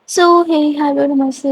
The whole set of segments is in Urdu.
So hey, hello, namaste,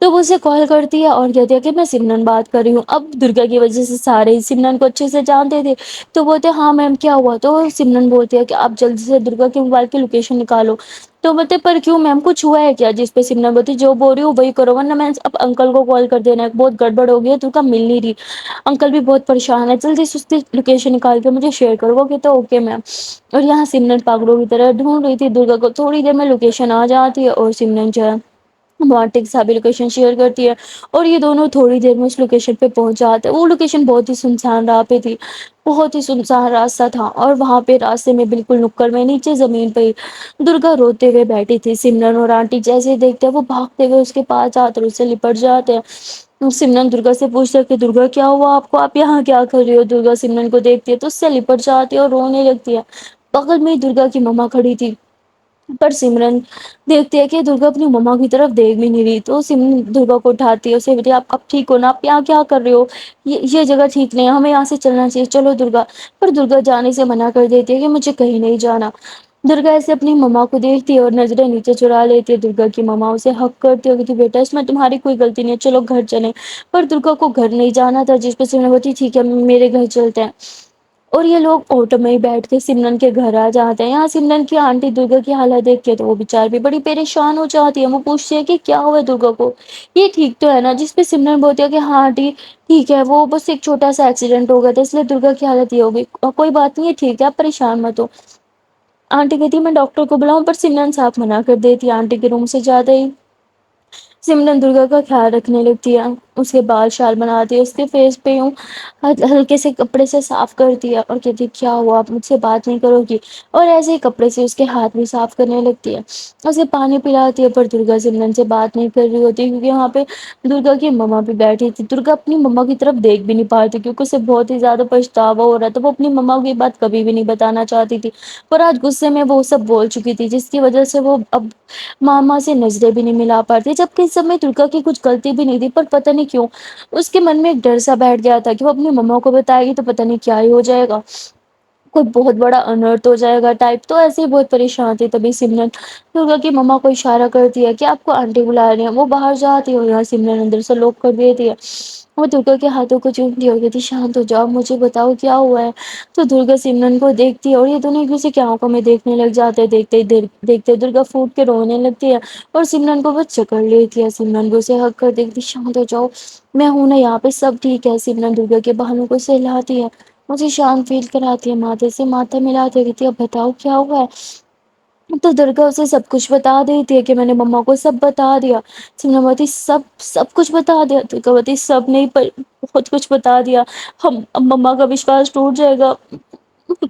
تو وہ اسے کال کرتی ہے اور کہتی ہے کہ میں سمرن بات کر رہی ہوں. اب درگا کی وجہ سے سارے سمرن کو اچھے سے جانتے تھے. تو بولتے ہاں میم کیا ہوا؟ تو سمرن بولتی ہے کہ آپ جلدی سے درگا کے موبائل کی لوکیشن نکالو. تو بولتے پر کیوں میم کچھ ہوا ہے کیا؟ جس پہ سمرن بولتی جو بول رہی ہوں وہی کرو ورنہ میں اب انکل کو کال کر دینا ہے بہت گڑبڑ ہو گئی ہے درگا مل نہیں رہی. انکل بھی بہت پریشان ہے جلدی سے اس کی لوکیشن نکال کے مجھے شیئر کرو. وہ کہتا اوکے میم. اور یہاں سمرن پاگلوں کی طرح ڈھونڈ رہی تھی درگا کو. تھوڑی دیر میں لوکیشن آ جاتی ہے اور سمرن جو ہے وانٹیک سابھی لوکیشن شیئر کرتی ہے. اور یہ دونوں تھوڑی دیر میں اس لوکیشن پہ پہنچ جاتے ہیں. وہ لوکیشن بہت ہی سنسان راہ پہ تھی. بہت ہی سنسان راستہ تھا اور وہاں پہ راستے میں بالکل نکڑ میں نیچے زمین پہ درگا روتے ہوئے بیٹھی تھی. سمرن اور آنٹی جیسے ہی دیکھتے ہیں وہ بھاگتے ہوئے اس کے پاس جاتے اور اس سے لپٹ جاتے ہیں. سمرن درگا سے پوچھتا کہ درگا کیا ہوا آپ کو؟ آپ یہاں کیا کر رہی ہو؟ درگا سمرن کو دیکھتی ہے تو اس سے لپٹ جاتی ہے اور رونے لگتی ہے. بغل میں درگا کی مما کھڑی تھی. پر سمرن دیکھتے ہے کہ درگا اپنی مما کی طرف دیکھ بھی نہیں رہی. تو سمرن درگا کو اٹھاتی ہے اسے بولتی آپ ٹھیک ہو نا؟ آپ یہاں کیا کر رہے ہو؟ یہ جگہ ٹھیک نہیں ہے ہمیں یہاں سے چلنا چاہیے چلو درگا. پر درگا جانے سے منع کر دیتی ہے کہ مجھے کہیں نہیں جانا. درگا ایسے اپنی مما کو دیکھتی ہے اور نظریں نیچے چرا لیتی ہے. درگا کی مما اسے حق کرتی ہوگی کہ بیٹا اس میں تمہاری کوئی غلطی نہیں ہے چلو گھر چلیں. پر درگا کو گھر نہیں جانا تھا جس پہ سمرن بولتی ٹھیک ہے میرے گھر چلتے ہیں. اور یہ لوگ آٹو میں ہی بیٹھ کے سمرن کے گھر آ جاتے ہیں. یہاں سمرن کی آنٹی درگا کی حالت دیکھ کے تو وہ بیچاری بھی بڑی پریشان ہو جاتی ہے. وہ پوچھتی ہے کہ کیا ہوا درگا کو؟ یہ ٹھیک تو ہے نا؟ جس پہ سمرن بولتی ہے کہ ہاں آنٹی ٹھیک ہے وہ بس ایک چھوٹا سا ایکسیڈنٹ ہو گیا تھا اس لیے درگا کی حالت یہ ہوگئی. کوئی بات نہیں ہے ٹھیک ہے آپ پریشان مت ہو. آنٹی کہتی میں ڈاکٹر کو بلاؤں پر سمرن صاف منع کر دیتی ہے. آنٹی کے روم سے جاتے ہی سمرن درگا کا خیال رکھنے لگتی ہے. اس کے بال شال بناتی ہے. اس کے فیس پہ یوں ہلکے سے کپڑے سے صاف کرتی ہے اور کہتی کیا ہوا آپ مجھ سے بات نہیں کرو گی؟ اور ایسے ہی کپڑے سے اس کے ہاتھ بھی صاف کرنے لگتی ہے. اسے پانی پلاتی ہے پر درگا سمرن سے بات نہیں کر رہی ہوتی کیونکہ وہاں پہ درگا کی مما بھی بیٹھی تھی. درگا اپنی مما کی طرف دیکھ بھی نہیں پا رہی تھی کیونکہ اسے بہت ہی زیادہ پچھتاوا ہو رہا تھا. وہ اپنی مما کو یہ بات کبھی بھی نہیں بتانا چاہتی تھی پر آج غصے میں وہ سب بول چکی تھی جس کی وجہ سے وہ اب ماما سے نظریں بھی نہیں ملا پاتی. جبکہ اس سب میں درگا کی کچھ غلطی بھی نہیں تھی پر پتہ نہیں کیوں اس کے من میں ایک ڈر سا بیٹھ گیا تھا کہ وہ اپنی مما کو بتائے گی تو پتا نہیں کیا ہی ہو جائے گا. کوئی بہت بڑا انرتھ ہو جائے گا ٹائپ. تو ایسے ہی بہت پریشان تھی. تبھی سمرن درگا کی مما کو اشارہ کرتی ہے کہ آپ کو آنٹی بلا رہی ہیں. وہ باہر جاتی ہے اور یہاں سمرن اندر سے لاک کر دیتی ہے. وہ درگا کے ہاتھوں کو چومتی ہے اور کہتی شانت ہو جاؤ مجھے بتاؤ کیا ہوا ہے؟ تو درگا سمرن کو دیکھتی ہے اور یہ دونوں ایک دوسرے کی آنکھوں میں دیکھنے لگ جاتے ہیں. دیکھتے درگا پھوٹ کے رونے لگتی ہے اور سمرن کو بس جکڑ لیتی ہے. سمرن کو اسے حق کر دیتی شانت ہو جاؤ میں ہوں نا یہاں پہ سب ٹھیک ہے. سمرن درگا کے بازو کو سہلاتی ہے مجھے شانت فیل کراتی ہے. ماتھے سے ماتھا ملاتی ہے کہتی ہے اب بتاؤ کیا ہوا ہے؟ تو درگا اسے سب کچھ بتا دیتی ہے کہ میں نے مما کو سب بتا دیا. سمرن بولتی سب کچھ بتا دیا؟ درگا بولتی سب نہیں پر بہت کچھ بتا دیا. ہم اب مما کا وشواس ٹوٹ جائے گا.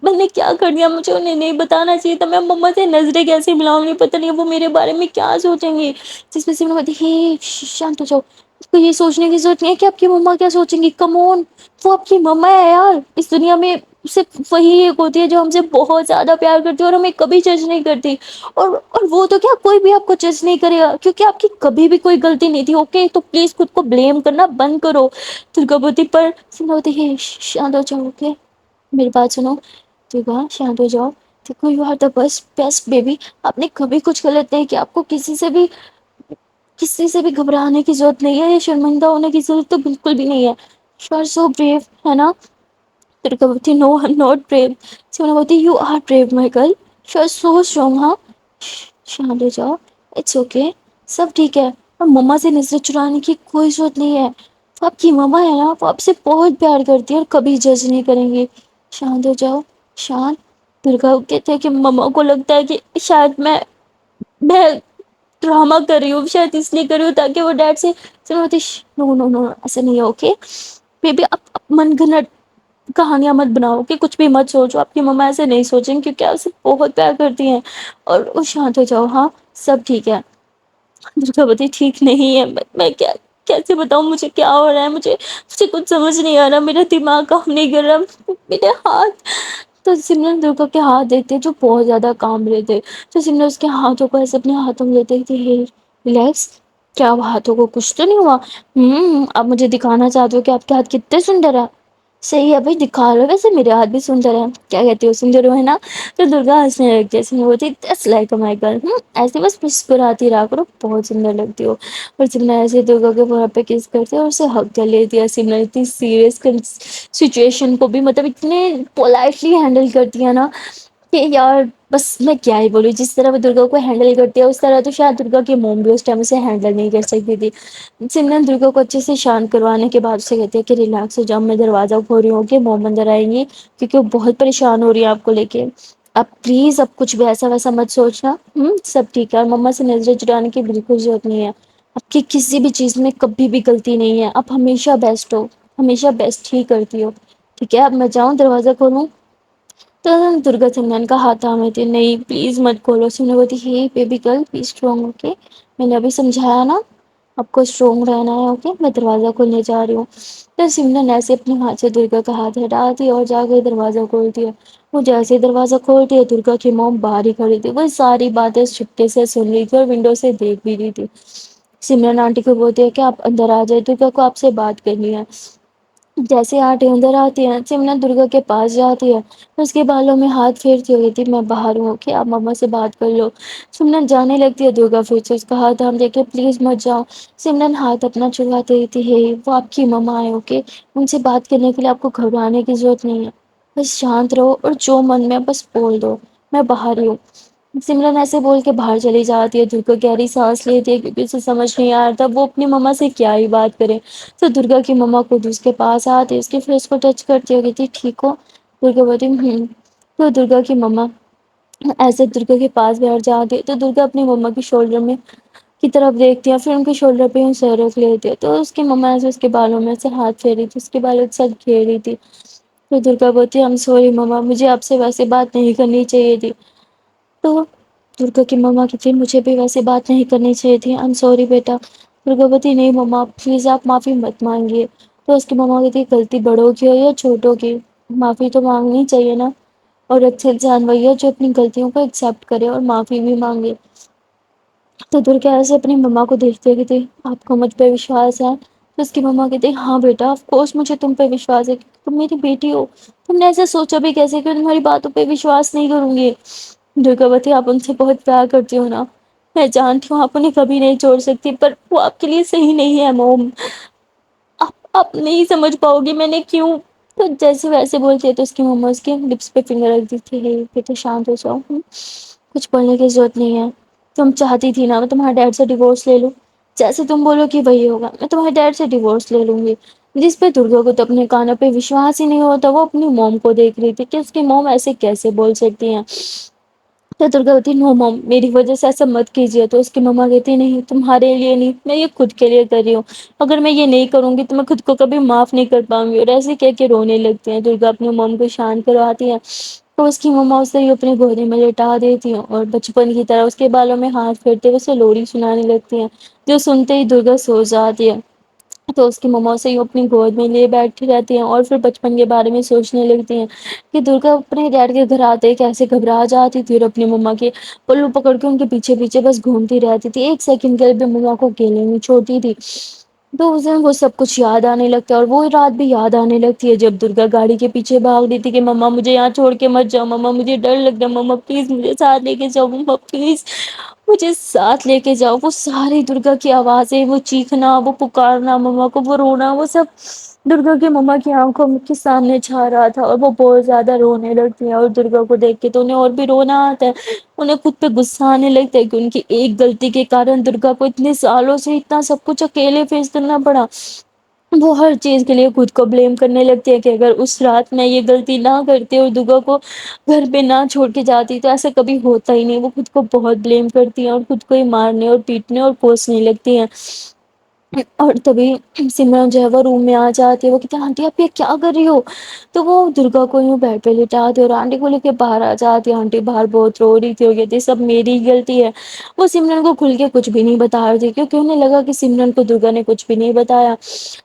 میں نے کیا کر دیا؟ مجھے انہیں نہیں بتانا چاہیے تھا. میں مما سے نظریں کیسے ملاؤں گی؟ پتا نہیں وہ میرے بارے میں کیا سوچیں گے؟ جس پہ سمرن بولتی شانت ہو جاؤ. اس کو یہ سوچنے کی ضرورت نہیں ہے کہ آپ کی مما کیا سوچیں گی. کم آن وہ آپ کی مما ہے یار. اس دنیا میں صرف وہی ایک ہوتی ہے جو ہم سے بہت زیادہ پیار کرتی ہے اور ہمیں کبھی جج نہیں کرتی. اور وہ تو کیا کوئی بھی آپ کو جج نہیں کرے گا کیونکہ آپ کی کبھی بھی کوئی غلطی نہیں تھی. اوکے تو پلیز خود کو بلیم کرنا بند کرو. درگا بولتی پر سمرن بولتی شانت ہو جاؤ اوکے میری بات سنو. درگا شانت ہو جاؤ. دیکھو you are the best baby. آپ نے کبھی کچھ غلط نہیں کیا. آپ کو کسی سے بھی گھبرانے کی ضرورت نہیں ہے یا شرمندہ ہونے کی ضرورت تو بالکل بھی نہیں ہے. یو آر سو بریو ہے نا؟ درگا بولتی no I am not brave. Simran بولتی you are brave my girl. You are so strong. ہاں شانت ہو جاؤ اٹس اوکے سب ٹھیک ہے. اور مما سے نظریں چرانے کی کوئی ضرورت نہیں ہے. وہ آپ کی مما ہے نا وہ آپ سے بہت پیار کرتی ہے اور کبھی جج نہیں کریں گی. شانت ہو جاؤ شانت. درگا کہتے ہیں کہ مما کو لگتا ہے کہ شاید میں ڈرامہ کر رہی ہوں. شاید اس لیے کر رہی ہوں تاکہ وہ ڈیڈ سے نو نو نو ایسا نہیں ہے اوکے بیبی. آپ من گھڑت کہانیاں مت بناؤ کہ کچھ بھی مت سوچو. آپ کی مما ایسے نہیں سوچیں کیونکہ آپ سے بہت پیار کرتی ہیں. اور شانت ہو جاؤ ہاں سب ٹھیک ہے. درگا بولتی ٹھیک نہیں ہے. میں کیا کیسے بتاؤں مجھے کیا ہو رہا ہے؟ مجھے کچھ سمجھ نہیں آ رہا. میرا دماغ کام نہیں کر رہا. میرے ہاتھ تو سمرن درگا کے ہاتھ دیکھتے جو بہت زیادہ کانپ رہے تھے. تو سمرن اس کے ہاتھوں کو ایسے اپنے ہاتھوں میں لیتے تھے ریلیکس. کیا ہوا ہاتھوں کو کچھ تو نہیں ہوا؟ آپ مجھے دکھانا چاہتے ہو کہ آپ کے ہاتھ کتنے سندر ہے. صحیح ہے بھائی، دکھا لو، ویسے میرے ہاتھ بھی سندر ہے، کیا کہتی ہو سندر ہو ہے نا؟ تو درگا ہنسنے لگتی ہے، سمرن بولتی جسٹ لائک مائی گرل، ایسے بس مسکراتی رہا کرو، بہت سندر لگتی ہو۔ اور سمرن ایسے درگا کے منہ پہ کس کرتی ہے اور اسے ہگ کر لیتی ہے، سمرن اتنی سیریس سچویشن کو بھی مطلب اتنے پولائٹلی ہینڈل کرتی ہے نا کہ یار بس میں کیا ہی بولوں، جس طرح وہ درگا کو ہینڈل کرتی ہے اس طرح تو شاید درگا کی موم بھی اس ٹائم اسے ہینڈل نہیں کر سکتی تھی۔ سمرن درگا کو اچھے سے شانت کروانے کے بعد اسے کہتی ہے کہ ریلیکس ہو جاؤ، میں دروازہ کھول رہی ہوں کہ موم اندر آئیں گی کیونکہ وہ بہت پریشان ہو رہی ہے آپ کو لے کے، اب پلیز اب کچھ بھی ایسا ویسا مت سوچنا، سب ٹھیک ہے۔ اور مما سے نظریں چٹانے کی بالکل ضرورت نہیں ہے، اب کی کسی بھی چیز میں کبھی بھی غلطی نہیں ہے، اب ہمیشہ بیسٹ ہو، ہمیشہ بیسٹ ہی کرتی ہو، ٹھیک ہے؟ اب میں جاؤں دروازہ کھولوں؟ تو درگا سمرن کا ہاتھ تھامے تھے، نہیں پلیز مت کھولو۔ سمرن بولتی ہے baby girl be strong, okay, میں نے ابھی سمجھایا نا آپ کو اسٹرانگ رہنا ہے، اوکے، میں دروازہ کھولنے جا رہی ہوں۔ تو سمرن ایسے اپنے ہاتھ سے درگا کا ہاتھ ہٹاتی ہے اور جا کے دروازہ کھولتی ہے۔ وہ جیسے ہی دروازہ کھولتی ہے درگا کی موم باہر ہی کھڑی تھی، وہ ساری باتیں چپکے سے سن رہی تھی اور ونڈو سے دیکھ بھی رہی تھی۔ سمرن آنٹی کو بولتی ہے کہ آپ اندر آ جائے، درگا کو آپ سے بات کرنی ہے۔ جیسے آنٹی اندر آتی ہے سمرن درگا کے پاس جاتی ہے، اس کے بالوں میں ہاتھ پھیرتی ہوئی تھی، میں باہر ہوں کہ آپ مما سے بات کر لو۔ سمرن جانے لگتی ہے، درگا پھر سے اس کا ہاتھ تھام دے کے پلیز مت جاؤ۔ سمرن ہاتھ اپنا چھڑواتے رہتی ہے، وہ آپ کی مما ہے، اوکے، ان سے بات کرنے کے لیے آپ کو گھبرانے کی ضرورت نہیں ہے، بس شانت رہو اور جو من میں بس بول دو، میں باہر ہی ہوں۔ سمرن ایسے بول کے باہر چلی جاتی ہے، درگا گہری سانس لیتی ہے کیونکہ اسے سمجھ نہیں آ رہا تھا وہ اپنی مما سے کیا ہی بات کرے۔ تو درگا کی مما خود اس کے پاس آتی، اس کے فیس کو ٹچ کرتی ہوئی کہتی ٹھیک ہو؟ درگا بولتی تو درگا کی مما ایسے درگا کے پاس بیٹھ جاتی ہے، تو درگا اپنی مما کی شولڈر میں کی طرف دیکھتی ہے، پھر ان کے شولڈر پہ یوں سر رکھ لیتی ہے، تو اس کی مما ایسے اس کے بالوں میں سے ہاتھ پھیر رہی تھی، اس کے بالوں کے ساتھ کھیل رہی تھی۔ تو درگا بولتی ہے آئی ایم سوری مما، مجھے آپ سے ویسے بات نہیں کرنی چاہیے تھی۔ تو درگا کی مما کہتی مجھے بھی ویسے بات نہیں کرنی چاہیے تھی، آئی ایم سوری بیٹا۔ درگا بولتی نہیں مما پلیز آپ معافی مت مانگیے۔ تو اس کی مما کہتی غلطی بڑوں کی ہو یا چھوٹوں کی، معافی تو مانگنی چاہیے نا، اور اچھے انسان وہی ہے جو اپنی غلطیوں کو ایکسپٹ کرے اور معافی بھی مانگے۔ تو درگا ایسے اپنی مما کو دیکھتے کہتے آپ کو مجھ پہ وشواس ہے؟ تو اس کی مما کہتے ہاں بیٹا آف کورس مجھے تم پہ وشواس ہے، تم میری بیٹی ہو، تم نے ایسا سوچا بھی کیسے کہ تمہاری باتوں پہ وشواس نہیں کروں گی؟ درگا بولتی آپ ان سے بہت پیار کرتی ہو نا، میں جانتی ہوں آپ انہیں کبھی نہیں چھوڑ سکتی، پر وہ آپ کے لیے صحیح نہیں ہے موم، آپ نہیں سمجھ پاؤ گی میں نے کیوں۔ تو جیسے ویسے بولتی ہے تو اس کی مما اس کے لپس پہ فنگر رکھ دی تھی، بیٹا شانت ہو جاؤ، کچھ بولنے کی ضرورت نہیں ہے، تم چاہتی تھی نا میں تمہارے ڈیڈ سے ڈیورس لے لوں، جیسے تم بولو کہ وہی ہوگا، میں تمہارے ڈیڈ سے ڈیورس لے لوں گی۔ جس پہ درگا کو تو اپنے کانوں پہ وشواس ہی نہیں ہوتا، وہ اپنی موم کو دیکھ رہی تھی کہ اس کی موم ایسے کیسے بول سکتی ہیں۔ تو درگا ہوتی نو موم میری وجہ سے ایسا مت کیجیے، تو اس کی مما کہتی نہیں تمہارے لیے نہیں، میں یہ خود کے لیے کر رہی ہوں، اگر میں یہ نہیں کروں گی تو میں خود کو کبھی معاف نہیں کر پاؤں گی، اور ایسے کہہ کے رونے لگتے ہیں۔ درگا اپنی موم کو شانت کرواتی ہے تو اس کی مما اسے ہی اپنے گودی میں لٹا دیتی ہیں اور بچپن کی طرح اس کے بالوں میں ہاتھ پھیرتے ہوئے اسے لوری سنانے لگتی ہیں، جو سنتے ہی درگا سو جاتی ہے۔ تو اس کی مما اسے اپنی گود میں لیے بیٹھی رہتی ہیں اور پھر بچپن کے بارے میں سوچنے لگتی ہیں کہ درگا اپنے ڈیڈ کے گھر آتے کیسے گھبرا جاتی تھی اور اپنی مما کے پلو پکڑ کے ان کے پیچھے پیچھے بس گھومتی رہتی تھی، ایک سیکنڈ کے لیے بھی مما کو اکیلے نہیں چھوڑتی تھی۔ تو اسے وہ سب کچھ یاد آنے لگتا ہے، اور وہ رات بھی یاد آنے لگتی ہے جب درگا گاڑی کے پیچھے بھاگ رہی تھی کہ مما مجھے یہاں چھوڑ کے مت جاؤ، مما مجھے ڈر لگ رہا ہے، مما پلیز مجھے ساتھ لے کے جاؤ، مما پلیز مجھے ساتھ لے کے جاؤ۔ وہ ساری درگا کی آوازیں، وہ چیخنا، وہ پکارنا مما کو، وہ رونا، وہ سب درگا کی مما کی آنکھوں کے سامنے چھا رہا تھا، اور وہ بہت زیادہ رونے لگتی ہیں، اور درگا کو دیکھ کے تو انہیں اور بھی رونا آتا ہے، انہیں خود پہ غصہ آنے لگتا ہے کہ ان کی ایک غلطی کے کارن درگا کو اتنے سالوں سے اتنا سب کچھ اکیلے فیس کرنا پڑا۔ وہ ہر چیز کے لیے خود کو بلیم کرنے لگتی ہے کہ اگر اس رات میں یہ غلطی نہ کرتے اور درگا کو گھر پہ نہ چھوڑ کے جاتی تو ایسا کبھی ہوتا ہی نہیں، وہ خود کو بہت بلیم کرتی ہیں اور خود کو ہی مارنے اور پیٹنے اور کوسنے لگتی ہیں۔ اور تبھی سمرن جو ہے وہ روم میں آ جاتی ہے، وہ کہتی ہیں آنٹی آپ یہ کیا کر رہی ہو؟ تو وہ درگا کو یوں بیڈ پہ لٹاتی اور آنٹی کو لے کے باہر آ جاتی، آنٹی باہر بہت رو رہی تھی اور کہتی سب میری غلطی ہے۔ وہ سمرن کو کھل کے کچھ بھی نہیں بتا رہی تھی کیونکہ انہیں لگا کہ سمرن کو درگا نے کچھ بھی نہیں بتایا۔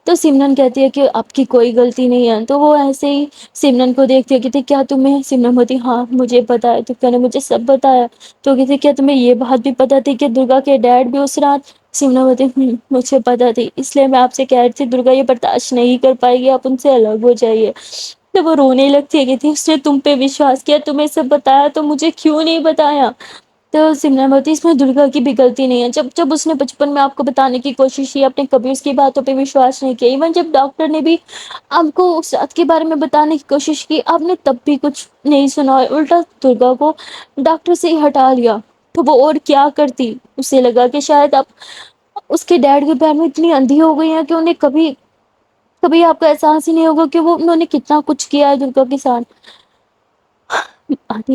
تو سمرن کہتی ہے کہ آپ کی کوئی غلطی نہیں ہے، تو وہ ایسے ہی سمرن کو دیکھتی ہے کہتی کیا تمہیں، سمرن بولتی ہاں مجھے پتا ہے، درگا نے مجھے سب بتایا۔ تو کہتی کیا تمہیں یہ بات بھی پتا تھی کہ درگا کے ڈیڈ بھی اس رات سمناوتی مجھے پتا تھی، اس لیے میں آپ سے کہہ رہی تھی درگا یہ برداشت نہیں کر پائے گی، آپ ان سے الگ ہو جائیے. تو وہ رونے لگتی ہے کہ تھی اس نے تم پہ وشواس کیا، تمہیں سب بتایا تو مجھے کیوں نہیں بتایا. تو سمراوتی اس میں درگا کی بھی غلطی نہیں ہے. جب اس نے بچپن میں آپ کو بتانے کی کوشش کی، آپ نے کبھی اس کی باتوں پہ وشواس نہیں کیا. ایون جب ڈاکٹر نے بھی آپ کو اس بات کے بارے میں بتانے کی کوشش کی، آپ نے تب بھی کچھ نہیں سنا. الٹا درگا کو ڈاکٹر سے ہی ہٹا لیا. تو وہ اور کیا کرتی. اسے لگا کہ شاید اب اس کے ڈیڈ کے پیر میں اتنی اندھی ہو گئی ہیں کہ انہیں کبھی آپ کا احساس ہی نہیں ہوگا کہ وہ انہوں نے کتنا کچھ کیا ہے درگا کے ساتھ.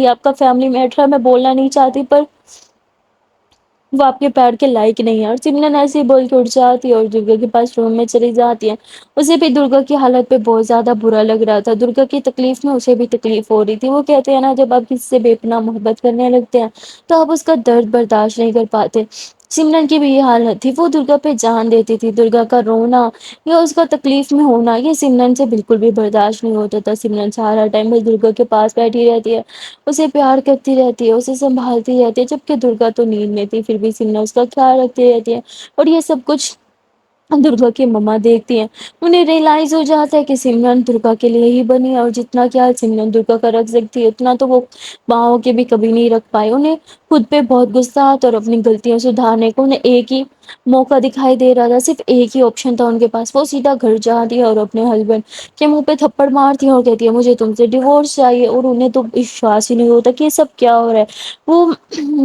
آپ کا فیملی میٹر ہے، میں بولنا نہیں چاہتی، پر وہ آپ کے پیر کے لائق نہیں ہے. اور سمرن ایسے ہی بول کے اٹھ جاتی ہے اور درگا کے پاس روم میں چلی جاتی ہے. اسے بھی درگا کی حالت پہ بہت زیادہ برا لگ رہا تھا. درگا کی تکلیف میں اسے بھی تکلیف ہو رہی تھی. وہ کہتے ہیں نا جب آپ کسی سے بے پناہ محبت کرنے لگتے ہیں تو آپ اس کا درد برداشت نہیں کر پاتے. سمرن کی بھی یہ حالت تھی. وہ درگا پہ جان دیتی تھی. درگا کا رونا یا اس کا تکلیف میں ہونا یہ سمرن سے بالکل بھی برداشت نہیں ہوتا تھا. سمرن سارا ٹائم بس درگا کے پاس بیٹھی رہتی ہے، اسے پیار کرتی رہتی ہے، اسے سنبھالتی رہتی ہے. جبکہ درگا تو نیند میں تھی پھر بھی سمرن اس کا خیال رکھتی رہتی ہے. اور یہ سب کچھ درگا کی مما دیکھتی ہیں. انہیں ریئلائز ہو جاتا ہے کہ سمرن درگا کے لیے ہی بنی ہے، اور جتنا خیال سمرن درگا کا رکھ سکتی ہے اتنا تو وہ ماؤں کے بھی کبھی نہیں رکھ پائے. انہیں خود پہ بہت غصہ آتا اور اپنی غلطیاں سدھارنے کو انہیں ایک ہی موقع دکھائی دے رہا تھا. صرف ایک ہی آپشن تھا ان کے پاس. وہ سیدھا گھر جاتی ہے اور اپنے ہسبینڈ کے منہ پہ تھپڑ مارتی ہے اور کہتی ہے مجھے تم سے ڈیورس چاہیے. اور انہیں تو وشواس ہی نہیں ہوتا کہ یہ سب کیا ہو رہا ہے. وہ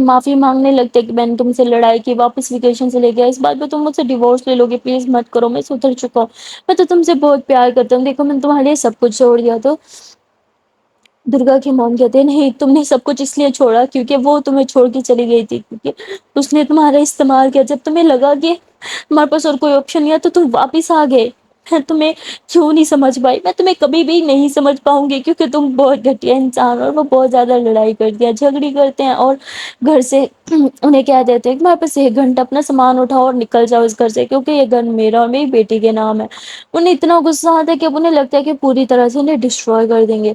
معافی مانگنے لگتے کہ میں نے تم سے لڑائی کی، واپس ویکیشن سے لے گیا، اس بات پہ تم مجھ سے ڈیورس لے لو گے، پلیز مت کرو، میں سدھر چکا ہوں، میں تو تم سے بہت پیار کرتا ہوں، دیکھو میں نے تمہارے لیے سب کچھ چھوڑ دیا. تو درگا کی موم کہتے ہیں نہیں تم نے سب کچھ اس لیے چھوڑا کیونکہ وہ تمہیں چھوڑ کے چلی گئی تھی، کیونکہ اس نے تمہارا استعمال کیا. جب تمہیں لگا کہ ہمارے پاس اور کوئی آپشن نہیں ہے تو تم واپس آ گئے. میں تمہیں کیوں نہیں سمجھ پائی، میں تمہیں کبھی بھی نہیں سمجھ پاؤں گی کیونکہ تم بہت گھٹیا انسان ہو. اور وہ بہت زیادہ لڑائی کرتی ہیں، جھگڑی کرتے ہیں اور گھر سے انہیں کہہ دیتے ہیں کہ تمہارے پاس 1 گھنٹہ اپنا سامان اٹھاؤ اور نکل جاؤ اس گھر سے، کیونکہ یہ گھر میرا اور میری بیٹی کے نام ہے. انہیں اتنا غصہ آتا ہے کہ اب انہیں لگتا ہے کہ پوری طرح سے انہیں ڈسٹروائے کر دیں گے.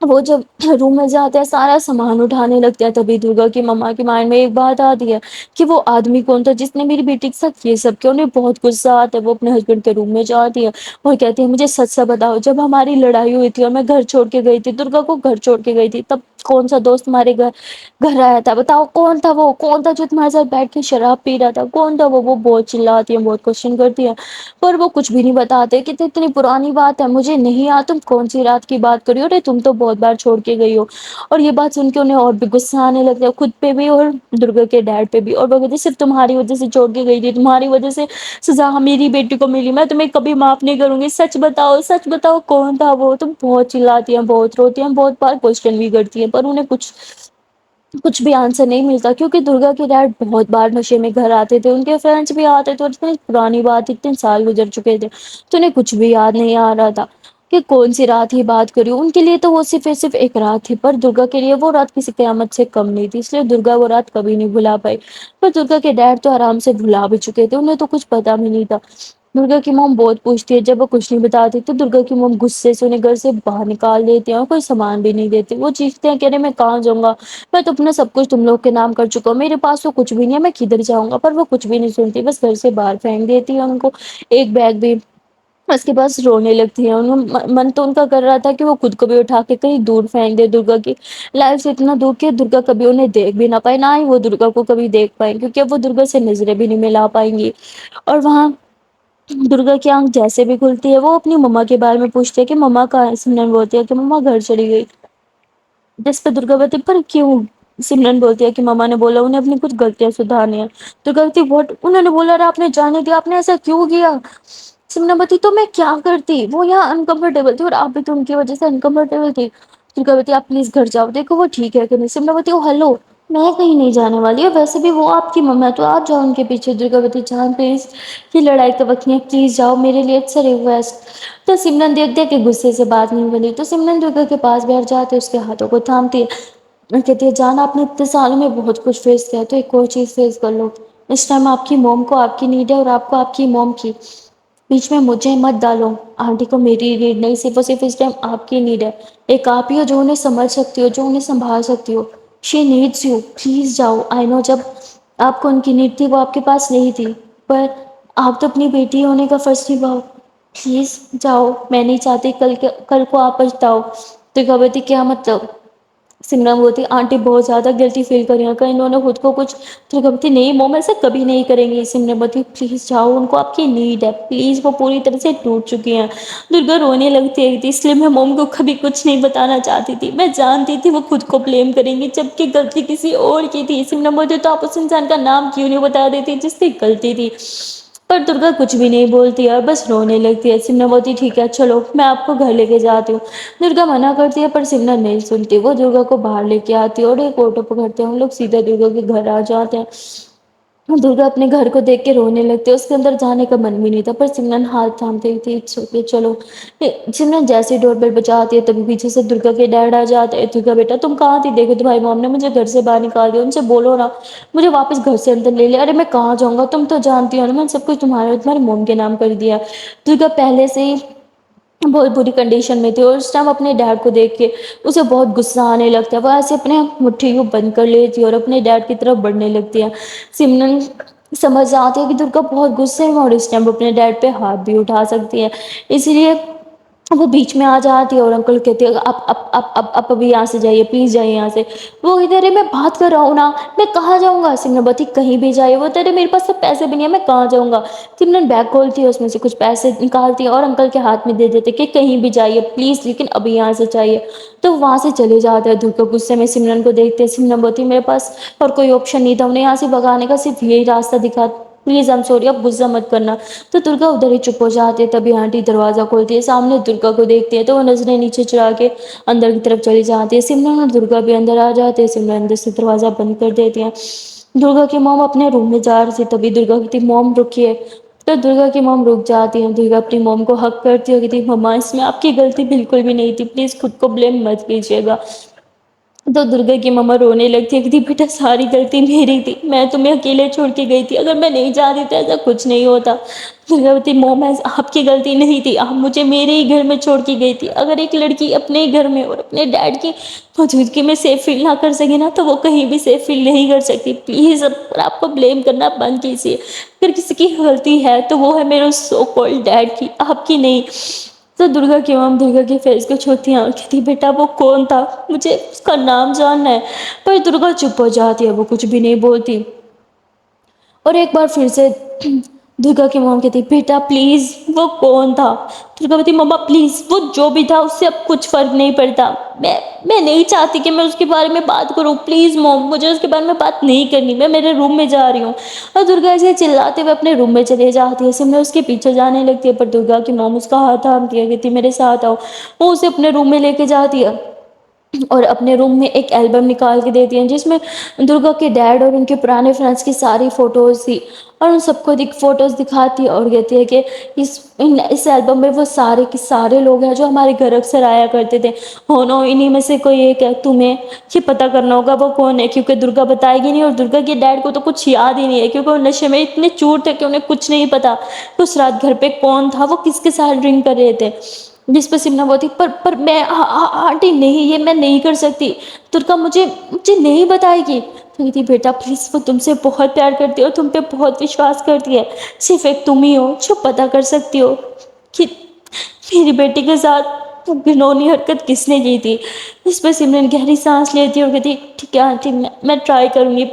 وہ جب روم میں جاتے ہیں سارا سامان اٹھانے لگتا ہے. تبھی درگا کی مما کے مائنڈ میں ایک بات آتی ہے کہ وہ آدمی کون تھا جس نے میری بیٹی کے ساتھ یہ سب کیا. انہیں بہت غصہ آتا ہے. وہ اپنے ہسبینڈ کے روم میں جاتی ہے اور کہتی ہے مجھے سچ سا بتاؤ جب ہماری لڑائی ہوئی تھی اور میں گھر چھوڑ کے گئی تھی، درگا کو گھر چھوڑ کے گئی تھی، تب کون سا دوست تمہارے گھر آیا تھا؟ بتاؤ کون تھا وہ؟ کون تھا جو تمہارے ساتھ بیٹھ کے شراب پی رہا تھا؟ کون تھا وہ بہت چلاتی ہے، بہت کوشچن کرتی ہے، پر وہ کچھ بھی نہیں بتاتے کہ اتنی پرانی بات ہے مجھے نہیں یاد تم کون سی رات کی بات کری ہو. ارے تم تو بہت بار چھوڑ کے گئی ہو. اور یہ بات سن کے انہیں اور بھی غصہ آنے لگتا ہے خود پہ بھی اور درگا کے ڈیڈ پہ بھی. اور وہ کہتے صرف تمہاری وجہ سے چھوڑ کے گئی تھی، تمہاری وجہ سے سزا میری بیٹی کو ملی، میں تمہیں کبھی معاف نہیں کروں گی. سچ بتاؤ سچ بتاؤ کون تھا وہ؟ تم بہت چلاتی ہیں، بہت روتی ہیں، بہت بار کوشچن بھی کرتی ہیں، پر انہیں کچھ بھی آنسر نہیں ملتا. کیونکہ درگا کے ڈیڈ بہت بار نشے میں گھر آتے تھے، ان کے فرینڈس بھی آتے تھے، اور اتنی پرانی بات اتنے سال گزر چکے تھے تو انہیں کچھ بھی یاد نہیں آ رہا تھا کہ کون سی رات ہی بات کری. ان کے لیے تو وہ صرف ایک رات تھی، پر درگا کے لیے وہ رات کسی قیامت سے کم نہیں تھی. اس لیے درگا وہ رات کبھی نہیں بھلا پائی. پر درگا کے ڈیڈ تو آرام سے بھلا بھی چکے تھے، انہیں تو کچھ پتا بھی نہیں تھا. درگا کی موم بہت پوچھتی ہے، جب وہ کچھ نہیں بتاتی تو درگا کی موم غصے سے انہیں گھر سے باہر نکال دیتی ہیں اور کوئی سامان بھی نہیں دیتی. وہ چیختے ہیں کہنے میں کہاں جاؤں گا، میں تو اپنا سب کچھ تم لوگ کے نام کر چکا ہوں، میرے پاس تو کچھ بھی نہیں ہے، میں کدھر جاؤں گا. پر وہ کچھ بھی نہیں سنتی، بس گھر سے باہر پھینک دیتی ہے ان کو. ایک بیگ بھی اس کے پاس رونے لگتی ہیں. من تو ان کا کر رہا تھا کہ وہ خود کو بھی اٹھا کے کہیں دور پھینک دے درگا کی لائف سے اتنا دور کہ درگا کبھی انہیں دیکھ بھی نہ پائے، نہ ہی وہ درگا کو کبھی دیکھ پائیں، کیونکہ اب وہ درگا سے نظریں بھی نہیں ملا پائیں گی. اور وہاں درگا کی آنکھ جیسے بھی کھلتی ہے وہ اپنی مما کے بارے میں پوچھتی ہے کہ مما کہاں ہے؟ سمرن بولتی ہے کہ مما گھر چلی گئی. جس پہ درگا بولتی پر کیوں؟ سمرن بولتی ہے کہ مما نے بولا انہیں اپنی کچھ غلطیاں سدھارنی ہے. تو غلطی وٹ انہوں نے بولا آپ نے جانے دیا، آپ نے ایسا کیوں کیا؟ سمناوتی تو میں کیا کرتی، وہ یہاں انکمفرٹیبل تھی اور آپ بھی تو ان کی وجہ سے انکمفرٹیبل تھی. درگاوتی آپ پلیز گھر جاؤ، دیکھو وہ ٹھیک ہے کہ نہیں. سمناوتی ہلو میں کہیں نہیں جانے والی ہوں، ویسے بھی وہ آپ کی مما ہے تو آپ جاؤ ان کے پیچھے. درگاوتی جان پلیز یہ لڑائی کا وقت نہیں ہے، پلیز جاؤ میرے لیے اٹس اے ریکویسٹ. تو سمرن دیکھتے کہ غصے سے بات نہیں بنی تو سمرن درگا کے پاس بیٹھ جاتے، اس کے ہاتھوں کو تھامتی ہے اور کہتی ہے جان آپ نے اتنے سالوں میں بہت کچھ فیس کیا تو ایک اور چیز فیس کر لو. اس ٹائم آپ کی موم کو آپ کی نیڈ ہے اور آپ کو آپ کی موم کی. بیچ میں مجھے مت ڈالو، آنٹی کو میری نیڈ نہیں، صرف اس ٹائم آپ کی نیڈ ہے. ایک آپ ہی ہو جو انہیں سمجھ سکتی ہو، جو انہیں سنبھال سکتی ہو. شی نیڈس یو، پلیز جاؤ. آئی نو جب آپ کو ان کی نیڈ تھی، وہ آپ کے پاس نہیں تھی، پر آپ تو اپنی بیٹی ہونے کا فرض نبھاؤ۔ پلیز جاؤ، میں نہیں چاہتی کل کو آپ پچھتاؤ۔ تو کہتی کیا مطلب؟ سمرن بولتی آنٹی بہت زیادہ گلٹی فیل کر رہی ہیں، کہ انہوں نے خود کو کچھ، تو کہتی نہیں موم ایسا کبھی نہیں کریں گے۔ سمرن بولتی پلیز جاؤ، ان کو آپ کی نیڈ ہے، پلیز وہ پوری طرح سے ٹوٹ چکی ہیں۔ درگا رونے لگتی ہے، اس لیے میں موم کو کبھی کچھ نہیں بتانا چاہتی تھی، میں جانتی تھی وہ خود کو بلیم کریں گی جبکہ غلطی کسی اور کی تھی۔ سمرن بولتی تو آپ اس انسان کا نام کیوں نہیں بتا دیتی جس کی غلطی تھی؟ پر درگا کچھ بھی نہیں بولتی ہے، بس رونے لگتی ہے۔ سمرن بولتی ٹھیک ہے چلو میں آپ کو گھر لے کے جاتی ہوں۔ درگا منع کرتی ہے پر سمرن نہیں سنتی، وہ درگا کو باہر لے کے آتی ہے اور ایک آٹو پکڑتے ہیں، ہم لوگ سیدھا درگا کے گھر آ جاتے ہیں۔ درگا اپنے گھر کو دیکھ کے رونے لگتے، اس کے اندر جانے کا من بھی نہیں تھا، پر سمرن ہاتھ تھامتے تھی چلو۔ سمرن جیسے ڈور بیل بجاتی ہے تبھی پیچھے سے درگا کے ڈیڈ آ جاتے ہیں۔ درگا بیٹا تم کہاں تھی؟ دیکھو تمہاری مام نے مجھے گھر سے باہر نکال دیا، ان سے بولو نا مجھے واپس گھر سے اندر لے لے۔ ارے میں کہاں جاؤں گا، تم تو جانتی ہو نا میں نے سب کچھ تمہارے موم کے نام کر دیا۔ درگا پہلے سے ہی بہت بری کنڈیشن میں تھی اور اس ٹائم اپنے ڈیڈ کو دیکھ کے اسے بہت غصہ آنے لگتا ہے، وہ ایسے اپنے مٹھی کو بند کر لیتی ہے اور اپنے ڈیڈ کی طرف بڑھنے لگتی ہے۔ سمرن سمجھ جاتی ہے کہ درگا بہت غصے میں اور اس ٹائم اپنے ڈیڈ پہ ہاتھ بھی اٹھا سکتی ہے، اسی لیے وہ بیچ میں آ جاتی ہے اور انکل کہتے ہیں اب ابھی یہاں سے جائیے، پلیز جائیے یہاں سے۔ وہ ادھر ہے میں بات کر رہا ہوں نا، میں کہاں جاؤں گا؟ سمرن بولتی کہیں بھی جائے، وہ تیرے میرے پاس تو پیسے بھی نہیں ہے میں کہاں جاؤں گا؟ سمرن بیگ کھولتی ہے، اس میں سے کچھ پیسے نکالتی ہے اور انکل کے ہاتھ میں دے دیتے کہ کہیں بھی جائیے پلیز لیکن ابھی یہاں سے جائیے۔ تو وہاں سے چلے جاتے ہیں، درگا غصے میں سمرن کو دیکھتے ہیں، سمرن بولتی میرے پاس اور کوئی آپشن نہیں تھا، انہیں یہاں سے بھگانے کا صرف یہی راستہ دکھا، پلیز آئی ایم سوری اب غصہ مت کرنا۔ تو درگا ادھر ہی چپ ہو جاتے، تبھی آنٹی دروازہ کھولتی ہے، سامنے درگا کو دیکھتے ہیں تو وہ نظریں نیچے چرا کے اندر کی طرف چلی جاتی ہے۔ سمرن اور درگا بھی اندر آ جاتے ہیں، سمرن اندر سے دروازہ بند کر دیتی ہیں۔ درگا کی موم اپنے روم میں جا رہی تھی تبھی درگا کہتی موم رکیے، تو درگا کی موم رک جاتی ہے، درگا اپنی موم کو ہگ کرتی ہے، کہتی مما اس میں آپ کی غلطی بالکل بھی نہیں تھی، پلیز خود کو بلیم مت کیجیے گا۔ تو درگا کی مما رونے لگتی ہے، کہتی بیٹا ساری غلطی میری تھی، میں تمہیں اکیلے چھوڑ کے گئی تھی، اگر میں نہیں جاتی تو ایسا کچھ نہیں ہوتا۔ درگا کہتی موم آپ کی غلطی نہیں تھی، آپ مجھے میرے ہی گھر میں چھوڑ کے گئی تھی، اگر ایک لڑکی اپنے گھر میں اور اپنے ڈیڈ کی موجودگی میں سیف فیل نہ کر سکے نا تو وہ کہیں بھی سیف فیل نہیں کر سکتی، پلیز اب آپ کو بلیم کرنا بند کیجیے، اگر کسی کی غلطی ہے تو وہ ہے میرے سو کالڈ ڈیڈ کی، آپ کی نہیں۔ تو درگا کی مام درگا کے فیس کو چھوتی ہیں اور کہتی بیٹا وہ کون تھا، مجھے اس کا نام جاننا ہے، پر درگا چپ ہو جاتی ہے، وہ کچھ بھی نہیں بولتی۔ اور ایک بار پھر سے درگا کی مام کہتی بیٹا پلیز وہ کون تھا؟ درگا کہتی مما پلیز وہ جو بھی تھا اس سے اب کچھ فرق نہیں پڑتا، میں نہیں چاہتی کہ میں اس کے بارے میں بات کروں، پلیز موم مجھے اس کے بارے میں بات نہیں کرنی، میں میرے روم میں جا رہی ہوں۔ اور درگا ایسے چلاتے ہوئے اپنے روم میں چلے جاتی ہے، سمرن اس کے پیچھے جانے لگتی ہے پر درگا کی موم اس کا ہاتھ تھامتی ہے، کہتی میرے ساتھ آؤ۔ وہ اسے اپنے روم میں لے کے جاتی ہے اور اپنے روم میں ایک البم نکال کے دیتی ہیں جس میں درگا کے ڈیڈ اور ان کے پرانے فرینڈس کی ساری فوٹوز تھی، اور ان سب کو فوٹوز دکھاتی ہے اور کہتی ہے کہ اس البم میں وہ سارے کے سارے لوگ ہیں جو ہمارے گھر اکثر آیا کرتے تھے، ہونو انہی میں سے کوئی ایک ہے، تمہیں یہ پتہ کرنا ہوگا وہ کون ہے، کیونکہ درگا بتائے گی نہیں اور درگا کے ڈیڈ کو تو کچھ یاد ہی نہیں ہے کیونکہ وہ نشے میں اتنے چور تھے کہ انہیں کچھ نہیں پتا کہ اس رات گھر پہ کون تھا، وہ کس کے ساتھ ڈرنک کر رہے تھے۔ جس پہ سمرن بولتی پر میں آنٹی نہیں یہ میں نہیں کر سکتی، درگا مجھے نہیں بتائے گی۔ کہتی بیٹا پلیز وہ تم سے بہت پیار کرتی ہے اور تم پہ بہت وشواس کرتی ہے، صرف ایک تم ہی ہو جو پتہ کر سکتی ہو کہ میری بیٹی کے ساتھ گھنونی حرکت کس نے کی تھی۔ اس پہ سمرن گہری سانس لیتی ہے اور کہتی ٹھیک ہے آنٹی میں ٹرائی کروں گی،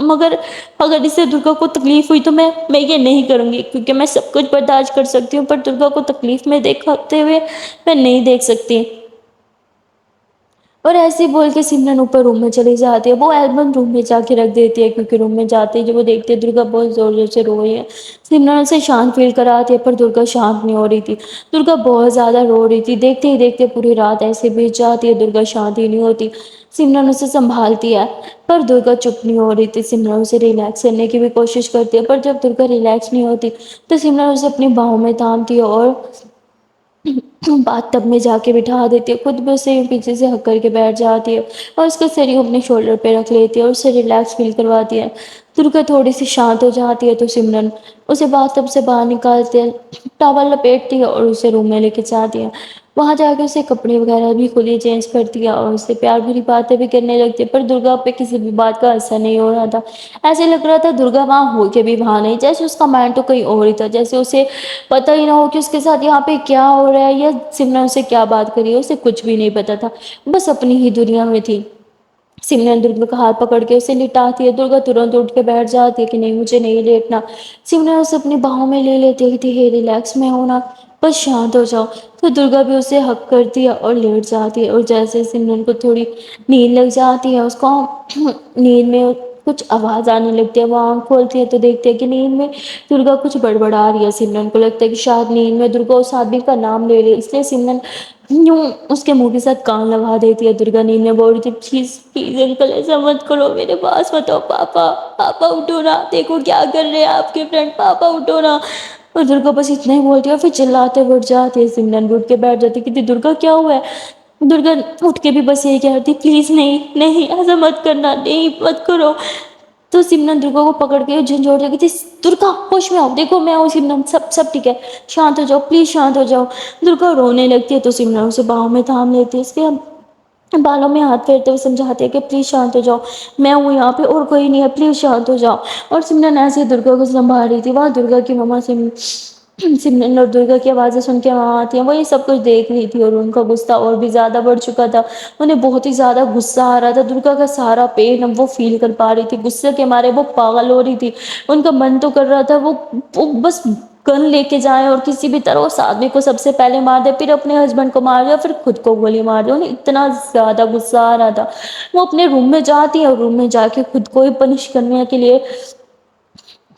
مگر اگر اس سے درگا کو تکلیف ہوئی تو میں یہ نہیں کروں گی، کیونکہ میں سب کچھ برداشت کر سکتی ہوں پر درگا کو تکلیف میں دیکھتے ہوئے میں نہیں دیکھ سکتی۔ اور ایسے ہی بول کے سمرن اوپر روم میں چلی جاتی ہے، وہ البم روم میں جا کے رکھ دیتی ہے کیونکہ روم میں جاتے ہی جب وہ دیکھتے ہے درگا بہت زور زور سے رو رہی ہے، سمرن اسے شانت فیل کراتی ہے پر درگا شانت نہیں ہو رہی تھی، درگا بہت زیادہ رو رہی تھی، دیکھتے ہی دیکھتے پوری رات ایسے بیت جاتی ہے، درگا شانت ہی نہیں ہوتی، سمرن اسے سنبھالتی ہے پر درگا چپ نہیں ہو رہی تھی، سمرن اسے ریلیکس کرنے کی بھی کوشش کرتی ہے پر جب درگا ریلیکس نہیں ہوتی تو سمرن اسے اپنی باہوں میں تھامتی ہے اور باتھ ٹب میں جا کے بٹھا دیتی ہے، خود بھی اسے پیچھے سے ہگ کر کے بیٹھ جاتی ہے اور اس کا سر یوں اپنے شولڈر پہ رکھ لیتی ہے اور اسے ریلیکس فیل کرواتی ہے۔ درگا تھوڑی سی شانت ہو جاتی ہے تو سمرن اسے باتھ ٹب سے باہر نکالتے ہیں، ٹاول لپیٹتی ہے اور اسے روم میں لے کے جاتی ہے۔ وہاں جا کے اسے کپڑے وغیرہ بھی خود ہی چینج کرتی ہے اور اس سے پیار بھری باتیں بھی کرنے لگتی ہے، پر درگا پہ کسی بھی بات کا اثر نہیں ہو رہا تھا۔ ایسے لگ رہا تھا درگا وہاں ہو کے بھی وہاں نہیں، جیسے اس کا مائنڈ تو کہیں اور ہی تھا، جیسے اسے پتہ ہی نہ ہو کہ اس کے ساتھ یہاں پہ کیا ہو رہا ہے یا سمرن سے کیا بات کری ہے، اسے کچھ بھی نہیں پتا تھا، بس اپنی ہی دنیا میں تھی۔ سمرن درگا کا ہاتھ پکڑ کے اسے لٹاتی ہے، درگا ترنت اٹھ کے بیٹھ جاتی ہے کہ نہیں مجھے نہیں لیٹنا۔ سمرن اسے اپنی باہوں میں لے لیتی ہے کہ ریلیکس میں ہونا، بس شانت ہو جاؤ۔ تو درگا بھی اسے حگ کرتی ہے اور لیٹ جاتی ہے، اور جیسے سمرن کو تھوڑی نیند لگ جاتی ہے، اس کو نیند میں کچھ آواز آنے لگتی ہے، وہ آنکھ کھولتی ہے تو دیکھتے ہے کہ نیند میں درگا کچھ بڑبڑا رہی ہے۔ سمرن کو لگتا ہے کہ شاید نیند میں درگا اس آدمی کا نام لے رہی ہے، اس لیے سمرن یوں اس کے منہ کے ساتھ کان لگا دیتی ہے۔ درگا نیند میں بول رہی تھی پلیز پلیز انکل ایسا مت کرو، میرے پاس مت آؤ، پاپا پاپا اٹھو نا، دیکھو کیا کر رہے ہیں آپ کے فرینڈ، پاپا اٹھو نا۔ اور درگا بس اتنا ہی بولتی ہے اور پھر چلاتے اٹھ جاتی ہے۔ سمرن بھی اٹھ کے بیٹھ جاتی ہے کہ درگا کیا ہوا ہے؟ درگا اٹھ کے بھی بس یہی کہتی پلیز نہیں نہیں ایسا مت کرنا، نہیں مت کرو۔ تو سمرن درگا کو پکڑ کے جھنجھوڑ رہی تھی، درگا ہوش میں آؤ، دیکھو میں ہوں سمرن، سب ٹھیک ہے، شانت ہو جاؤ پلیز شانت ہو جاؤ۔ درگا رونے لگتی ہے تو سمرن اسے باہوں میں تھام لیتی ہے، اس کے بالوں میں ہاتھ پھیرتے ہوئے سمجھاتے ہیں کہ پلیز شانت ہو جاؤ، میں ہوں یہاں پہ اور کوئی نہیں ہے، پلیز شانت ہو جاؤ۔ اور سمرن ایسے ہی درگا کو سنبھال رہی تھی، وہاں درگا کی مما سمرن اور درگا کی آوازیں سن کے وہاں آتی ہیں، وہ یہ سب کچھ دیکھ رہی تھی اور ان کا غصہ اور بھی زیادہ بڑھ چکا تھا، انہیں بہت ہی زیادہ غصہ آ رہا تھا۔ درگا کا سارا پین اب وہ فیل کر پا رہی تھی، غصے کے مارے وہ پاگل ہو رہی تھی۔ ان کا من تو کر رہا تھا وہ بس گن لے کے جائیں اور کسی بھی طرح اس آدمی کو سب سے پہلے مار دے، پھر اپنے ہسبینڈ کو مار دے، پھر خود کو گولی مار دے۔ انہیں اتنا زیادہ غصہ آ رہا تھا، وہ اپنے روم میں جاتی ہے اور روم میں جا کے خود کو ہی پنش کرنے کے لیے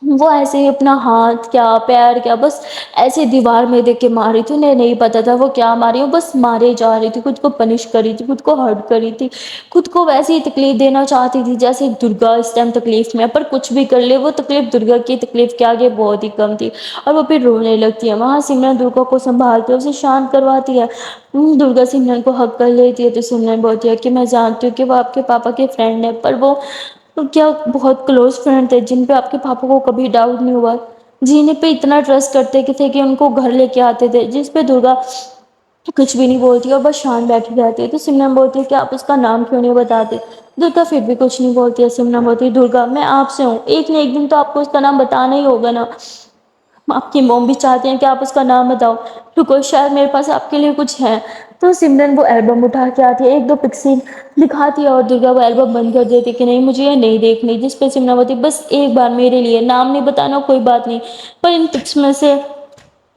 وہ ایسے ہی اپنا ہاتھ کیا پیر کیا بس ایسے دیوار میں دیکھ کے مار رہی تھی، انہیں نہیں پتا تھا وہ کیا ماری، وہ بس مارے جا رہی تھی، خود کو پنش کری تھی، خود کو ہرٹ کری تھی، خود کو ویسے ہی تکلیف دینا چاہتی تھی جیسے درگا اس ٹائم تکلیف میں، پر کچھ بھی کر لے وہ تکلیف درگا کی تکلیف کے آگے بہت ہی کم تھی، اور وہ پھر رونے لگتی ہے۔ وہاں سمرن درگا کو سنبھالتی ہے، اسے شانت کرواتی ہے، درگا سمرن کو حگ کر لیتی ہے تو سمرن بولتی ہے کہ میں جانتی ہوں کہ وہ آپ کے پاپا کے فرینڈ ہے، پر وہ کیا بہت کلوز فرینڈ تھے جن پہ آپ کے پاپا کو کبھی ڈاؤٹ نہیں ہوا، جنہیں پہ اتنا ٹرسٹ کرتے تھے کہ ان کو گھر لے کے آتے تھے، جس پہ درگا کچھ بھی نہیں بولتی اور بس شانت بیٹھی رہتی ہے۔ تو سمرن بولتی ہے کہ آپ اس کا نام کیوں نہیں بتاتے؟ درگا پھر بھی کچھ نہیں بولتی ہے۔ سمرن بولتی ہے درگا میں آپ سے ہوں، ایک نہ ایک دن تو آپ کو اس کا نام بتانا ہی ہوگا نا، آپ کی موم بھی چاہتے ہیں کہ آپ اس کا نام بتاؤ، رکو شاید میرے پاس آپ کے لیے کچھ ہے۔ تو سمرن وہ البم اٹھا کے آتی ہے، ایک دو پکسیں دکھاتی ہے اور درگا وہ البم بند کر دیتی کہ نہیں مجھے یہ نہیں دیکھنی، جس پہ سمرن بولتی بس ایک بار میرے لیے، نام نہیں بتانا کوئی بات نہیں، پر ان پکس میں سے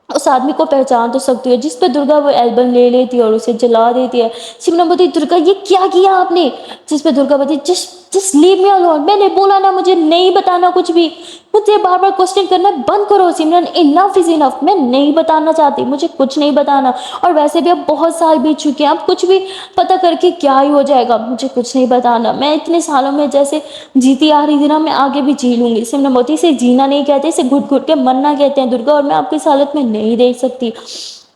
اس آدمی کو پہچان تو سکتی ہے، جس پہ درگا وہ البم لے لیتی ہے اور اسے جلا دیتی ہے۔ سمرن بولتی درگا یہ کیا کیا آپ نے؟ جس پہ درگا بولتی جسٹ لیو می الون، میں نے بولا نا مجھے نہیں بتانا کچھ بھی، مجھے بار بار کوسچن کرنا بند کرو سمرن، انف از انف، میں نہیں بتانا چاہتی، مجھے کچھ نہیں بتانا، اور ویسے بھی اب بہت سال بیت چکے ہیں، اب کچھ بھی پتہ کر کے کیا ہی ہو جائے گا، مجھے کچھ نہیں بتانا، میں اتنے سالوں میں جیسے جیتی آ رہی تھی نا میں آگے بھی جی لوں گی۔ سمرن بولتی اسے جینا نہیں کہتے، اسے گھٹ گھٹ کے مرنا کہتے ہیں درگا، اور میں آپ کی اس حالت میں نہیں دیکھ سکتی۔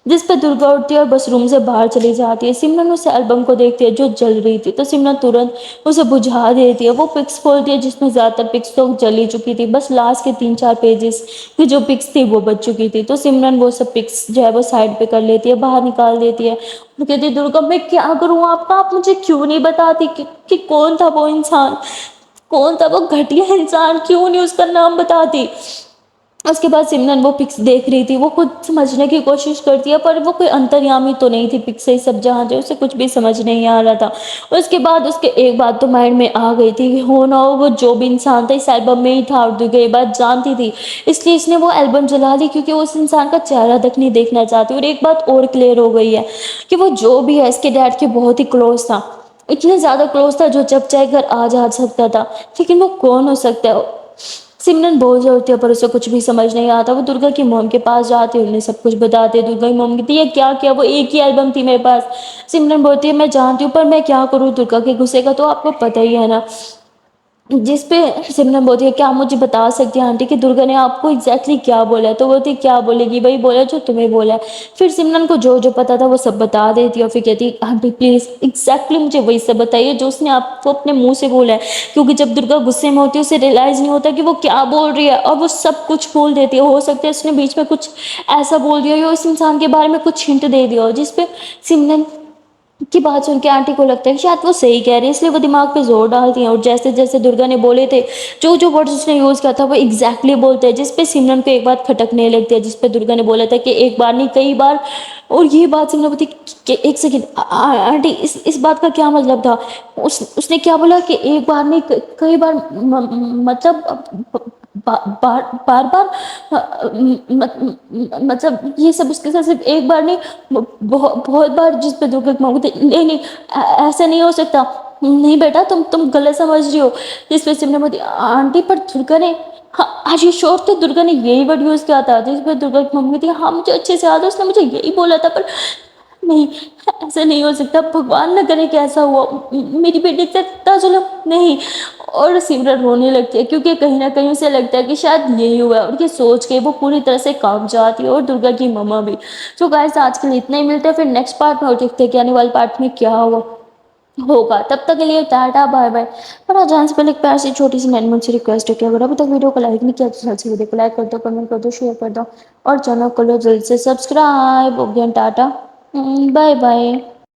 جس پہ درگا اٹھتی ہے اور بس روم سے باہر چلی جاتی ہے۔ سمرن اس البم کو دیکھتی ہے جو جل رہی تھی، تو سمرن ترنت اسے بجھا دیتی ہے، وہ پکس کھولتی ہے جس میں زیادہ تر پکس تو جلی چکی تھی، بس لاسٹ کے 3-4 پیجز کی جو پکس تھی وہ بچ چکی تھی۔ تو سمرن وہ سب پکس جو ہے وہ سائڈ پہ کر لیتی ہے، باہر نکال دیتی ہے، وہ کہتی ہے درگا میں کیا کروں آپ کا، آپ مجھے کیوں نہیں بتاتی کہ کون تھا وہ انسان، کون تھا وہ گھٹیا انسان، کیوں نہیں اس کا نام بتاتی؟ اس کے بعد سمرن وہ پکس دیکھ رہی تھی، وہ خود سمجھنے کی کوشش کرتی ہے پر وہ کوئی انتریامی تو نہیں تھی پکس سے سب جہاں جو اسے کچھ بھی سمجھ نہیں آ رہا تھا۔ اس کے بعد اس کے ایک بات تو مائنڈ میں آ گئی تھی کہ ہو نہ ہو وہ جو بھی انسان تھا اس البم میں ہی تھا، اور درگا یہ بات جانتی تھی، اس لیے اس نے وہ البم جلا دی کیونکہ وہ اس انسان کا چہرہ تک نہیں دیکھنا چاہتی۔ اور ایک بات اور کلیئر ہو گئی ہے کہ وہ جو بھی ہے اس کے ڈیڈ کے بہت ہی کلوز تھا، اتنے زیادہ کلوز تھا جو جب چاہے گھر آ جا سکتا تھا، لیکن وہ کون ہو سکتا ہے؟ سمرن بول رہی ہوتی ہے پر اسے کچھ بھی سمجھ نہیں آتا، وہ درگا کی موم کے پاس جاتی ہے، انہیں سب کچھ بتاتے ہیں، درگا کی موم کہتی ہے یہ کیا کیا، وہ ایک ہی البم تھی میرے پاس۔ سمرن بولتی ہے میں جانتی ہوں پر میں کیا کروں، درگا کے غصے کا تو آپ کو پتہ ہی ہے نا۔ جس پہ سمرن بولتی ہے کیا آپ مجھے بتا سکتی ہیں آنٹی کہ درگا نے آپ کو ایگزیکٹلی کیا بولا ہے؟ تو بولتی کیا بولے گی، وہی بولا جو تمہیں بولا ہے۔ پھر سمرن کو جو جو پتا تھا وہ سب بتا دیتی ہے، اور پھر کہتی ہے آنٹی پلیز ایگزیکٹلی مجھے وہی سب بتائیے جو اس نے آپ کو اپنے منہ سے بولا ہے، کیونکہ جب درگا غصے میں ہوتی ہے اسے ریئلائز نہیں ہوتا کہ وہ کیا بول رہی ہے، اور وہ سب کچھ بول دیتی ہے۔ ہو سکتا ہے اس نے بیچ میں کچھ ایسا بول دیا ہو، اس انسان کے بارے میں کچھ ہنٹ دے دیا ہو، جس پہ سمرن کی بات سن کے آنٹی کو لگتا ہے کہ شاید وہ صحیح کہہ رہی ہے، اس لیے وہ دماغ پہ زور ڈالتی ہیں، اور جیسے جیسے درگا نے بولے تھے، جو جو ورڈز اس نے یوز کیا تھا وہ ایگزیکٹلی بولتے ہیں، جس پہ سمرن کو ایک بات کھٹکنے لگتی ہے، جس پہ درگا نے بولا تھا کہ ایک بار نہیں کئی بار۔ اور یہ بات سمرن بولتی کہ ایک سیکنڈ آنٹی اس بات کا کیا مطلب تھا؟ اس نے کیا بولا کہ ایک بار نہیں کئی بار، مطلب بار بار مطلب یہ سب اس کے ساتھ صرف ایک بار نہیں بہت بار، جس پہ درگا مانگتے نہیں نہیں ایسا نہیں ہو سکتا، نہیں بیٹا تم غلط سمجھ رہی ہو۔ جس پہ سمرن بولتی آنٹی پر درگا نے آر یو شیور؟ تو درگا نے یہی ورڈ یوز کیا تھا، جس پہ درگا کی ممی تھی ہاں مجھے اچھے سے یاد ہے، اس نے مجھے یہی بولا تھا، پر نہیں ایسا نہیں ہو سکتا، بھگوان نہ کرے کہ ایسا ہوا، میری بیٹی سے اتنا ظلم نہیں۔ اور سمرن رونے لگتی ہے کیونکہ کہیں نہ کہیں اسے لگتا ہے کہ شاید یہی ہوا ہے، اور یہ سوچ کے وہ پوری طرح سے کانپ جاتی ہے، اور درگا کی مما بھی۔ تو گائز آج کے لیے اتنا ہی، ملتے ہیں پھر نیکسٹ پارٹ میں، اور دیکھتے ہیں کہ آنے والے پارٹ میں کیا ہوگا۔ تب تک کے لیے ٹاٹا بائے بائے۔ اور آج جانے سے پہلے ایک پیار سی چھوٹی سی مجھ سے ریکویسٹ ہے کہ اگر ابھی تک ویڈیو کو لائک نہیں کیا تو جلد سے ویڈیو کو لائک کر دو، کمنٹ کر دو، شیئر کر دو، اور چینل کو لو جلد سے سبسکرائب۔ Tata bye bye.